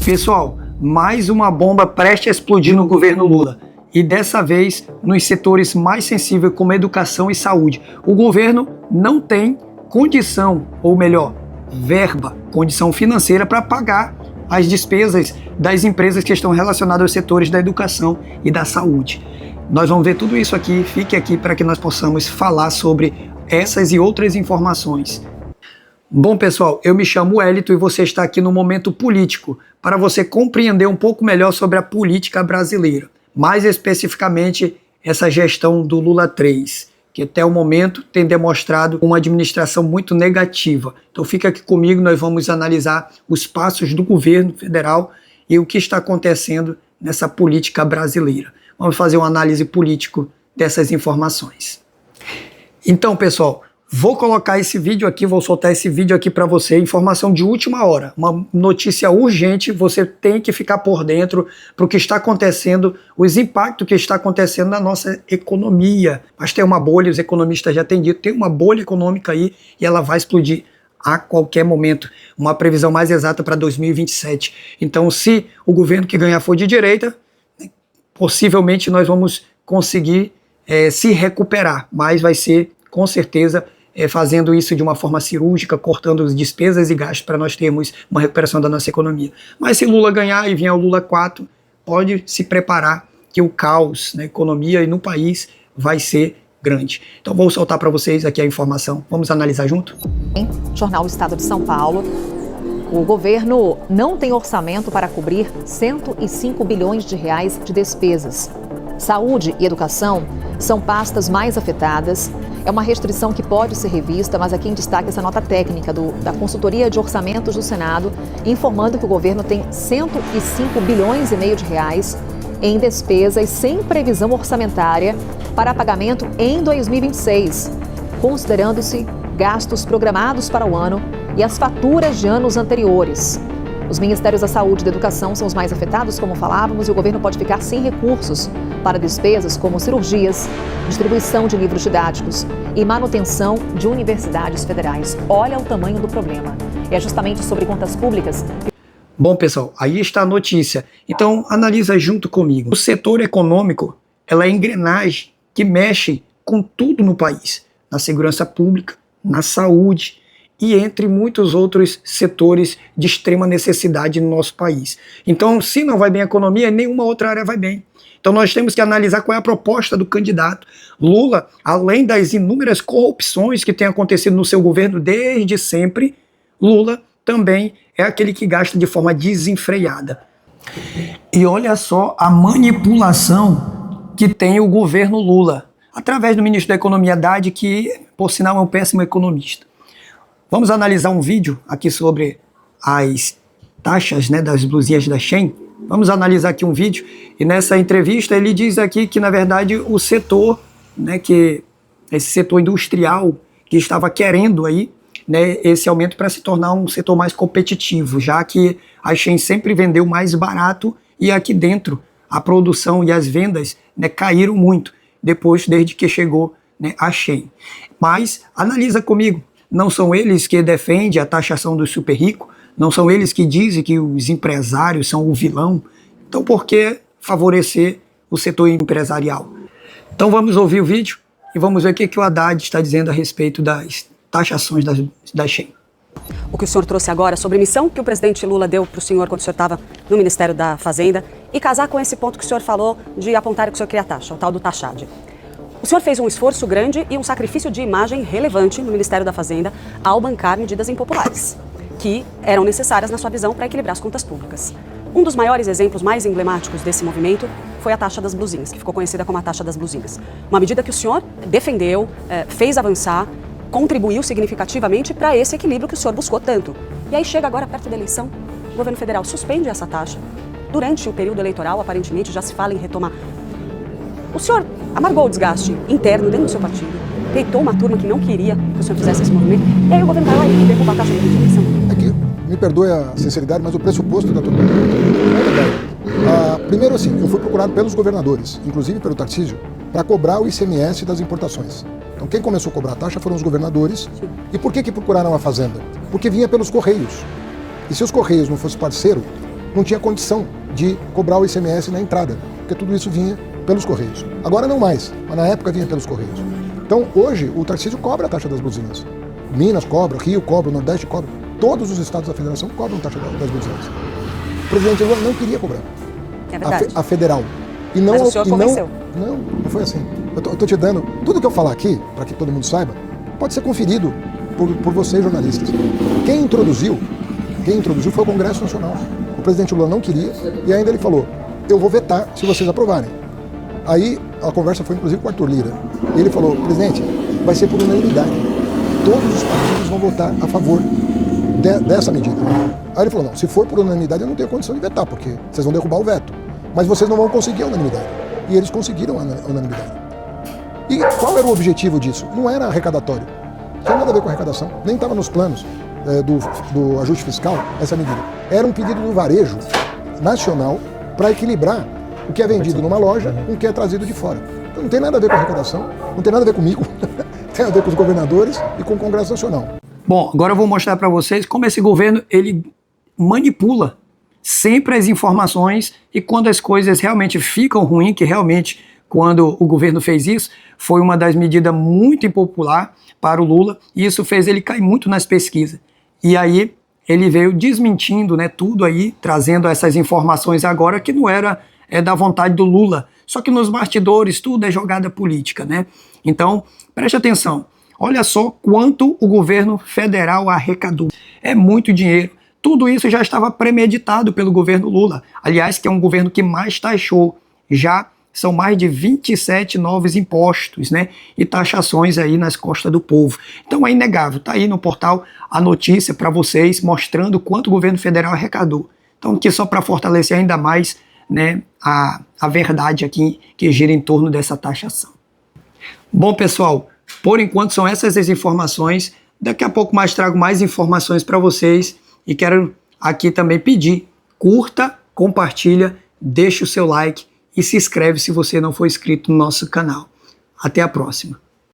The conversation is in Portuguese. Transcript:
Pessoal, mais uma bomba prestes a explodir no governo Lula. E dessa vez nos setores mais sensíveis como educação e saúde. O governo não tem condição, ou melhor, verba, condição financeira para pagar as despesas das empresas que estão relacionadas aos setores da educação e da saúde. Nós vamos ver tudo isso aqui, fique aqui para que nós possamos falar sobre essas e outras informações. Bom, pessoal, eu me chamo Wellington e você está aqui no Momento Político para você compreender um pouco melhor sobre a política brasileira, mais especificamente essa gestão do Lula 3, que até o momento tem demonstrado uma administração muito negativa. Então fica aqui comigo, nós vamos analisar os passos do governo federal e o que está acontecendo nessa política brasileira. Vamos fazer uma análise política dessas informações. Então, pessoal, vou colocar esse vídeo aqui, vou soltar esse vídeo aqui para você, informação de última hora, uma notícia urgente, você tem que ficar por dentro para o que está acontecendo, os impactos que está acontecendo na nossa economia. Mas tem uma bolha, os economistas já têm dito, tem uma bolha econômica aí e ela vai explodir a qualquer momento, uma previsão mais exata para 2027. Então, se o governo que ganhar for de direita, possivelmente nós vamos conseguir se recuperar, mas vai ser, com certeza, fazendo isso de uma forma cirúrgica, cortando as despesas e gastos para nós termos uma recuperação da nossa economia. Mas se Lula ganhar e vier o Lula 4, pode se preparar que o caos na economia e no país vai ser grande. Então vou soltar para vocês aqui a informação. Vamos analisar junto? Jornal do Estado de São Paulo. O governo não tem orçamento para cobrir 105 bilhões de reais de despesas. Saúde e educação são pastas mais afetadas. É uma restrição que pode ser revista, mas aqui em destaque essa nota técnica da Consultoria de Orçamentos do Senado, informando que o governo tem 105 bilhões e meio de reais em despesas sem previsão orçamentária para pagamento em 2026, considerando-se gastos programados para o ano e as faturas de anos anteriores. Os Ministérios da Saúde e da Educação são os mais afetados, como falávamos, e o governo pode ficar sem recursos para despesas como cirurgias, distribuição de livros didáticos e manutenção de universidades federais. Olha o tamanho do problema. É justamente sobre contas públicas. Bom, pessoal, aí está a notícia. Então, analisa junto comigo. O setor econômico, ela é a engrenagem que mexe com tudo no país, na segurança pública, na saúde, e entre muitos outros setores de extrema necessidade no nosso país. Então, se não vai bem a economia, nenhuma outra área vai bem. Então nós temos que analisar qual é a proposta do candidato. Lula, além das inúmeras corrupções que têm acontecido no seu governo desde sempre, Lula também é aquele que gasta de forma desenfreada. E olha só a manipulação que tem o governo Lula, através do ministro da Economia Haddad, que, por sinal, é um péssimo economista. Vamos analisar um vídeo aqui sobre as taxas, das blusinhas da Shein. Vamos analisar aqui um vídeo e nessa entrevista ele diz aqui que na verdade o setor, que esse setor industrial que estava querendo aí, esse aumento para se tornar um setor mais competitivo, já que a Shein sempre vendeu mais barato e aqui dentro a produção e as vendas caíram muito depois, desde que chegou a Shein. Mas analisa comigo. Não são eles que defendem a taxação do super rico, não são eles que dizem que os empresários são o vilão. Então por que favorecer o setor empresarial? Então vamos ouvir o vídeo e vamos ver o que o Haddad está dizendo a respeito das taxações da Shein. O que o senhor trouxe agora sobre a missão que o presidente Lula deu para o senhor quando o senhor estava no Ministério da Fazenda e casar com esse ponto que o senhor falou de apontar que o senhor queria a taxa, o tal do taxade. O senhor fez um esforço grande e um sacrifício de imagem relevante no Ministério da Fazenda ao bancar medidas impopulares, que eram necessárias na sua visão para equilibrar as contas públicas. Um dos maiores exemplos mais emblemáticos desse movimento foi a taxa das blusinhas, que ficou conhecida como a taxa das blusinhas. Uma medida que o senhor defendeu, fez avançar, contribuiu significativamente para esse equilíbrio que o senhor buscou tanto. E aí chega agora perto da eleição, o governo federal suspende essa taxa. Durante o período eleitoral, aparentemente, já se fala em retomar. O senhor amargou o desgaste interno dentro do seu partido, peitou uma turma que não queria que o senhor fizesse esse movimento, e aí o governo vai lá e derruba a taxa de eleição. É que, me perdoe a sinceridade, mas o pressuposto da tua pergunta é verdade. Primeiro, assim, eu fui procurado pelos governadores, inclusive pelo Tarcísio, para cobrar o ICMS das importações. Então quem começou a cobrar a taxa foram os governadores. Sim. E por que procuraram a Fazenda? Porque vinha pelos Correios. E se os Correios não fossem parceiro, não tinha condição de cobrar o ICMS na entrada, porque tudo isso vinha pelos Correios. Agora não mais, mas na época vinha pelos Correios. Então hoje o Tarcísio cobra a taxa das buzinas. Minas cobra, Rio cobra, o Nordeste cobra. Todos os estados da federação cobram taxa das buzinas. O presidente Lula não queria cobrar. É verdade. A federal. E não, Mas o senhor convenceu. Não foi assim. Eu tô te dando, tudo que eu falar aqui, para que todo mundo saiba, pode ser conferido por vocês jornalistas. Quem introduziu foi o Congresso Nacional. O presidente Lula não queria e ainda ele falou, eu vou vetar se vocês aprovarem. Aí a conversa foi inclusive com o Arthur Lira. E ele falou, presidente, vai ser por unanimidade. Todos os partidos vão votar a favor dessa medida. Aí ele falou, não, se for por unanimidade eu não tenho condição de vetar, porque vocês vão derrubar o veto. Mas vocês não vão conseguir a unanimidade. E eles conseguiram a unanimidade. E qual era o objetivo disso? Não era arrecadatório. Não tinha nada a ver com arrecadação. Nem estava nos planos do ajuste fiscal essa medida. Era um pedido do varejo nacional para equilibrar o que é vendido numa loja com o que é trazido de fora. Então não tem nada a ver com arrecadação, não tem nada a ver comigo, tem a ver com os governadores e com o Congresso Nacional. Bom, agora eu vou mostrar para vocês como esse governo ele manipula sempre as informações e quando as coisas realmente ficam ruins, que realmente quando o governo fez isso, foi uma das medidas muito impopular para o Lula e isso fez ele cair muito nas pesquisas. E aí ele veio desmentindo, né, tudo aí, trazendo essas informações agora que não era da vontade do Lula. Só que nos bastidores tudo é jogada política, né? Então, preste atenção. Olha só quanto o governo federal arrecadou. É muito dinheiro. Tudo isso já estava premeditado pelo governo Lula. Aliás, que é um governo que mais taxou. Já são mais de 27 novos impostos, né? E taxações aí nas costas do povo. Então é inegável. Está aí no portal a notícia para vocês, mostrando quanto o governo federal arrecadou. Então, aqui só para fortalecer ainda mais, né, a verdade aqui que gira em torno dessa taxação. Bom, pessoal, por enquanto são essas as informações. Daqui a pouco mais trago mais informações para vocês e quero aqui também pedir, curta, compartilha, deixa o seu like e se inscreve se você não for inscrito no nosso canal. Até a próxima.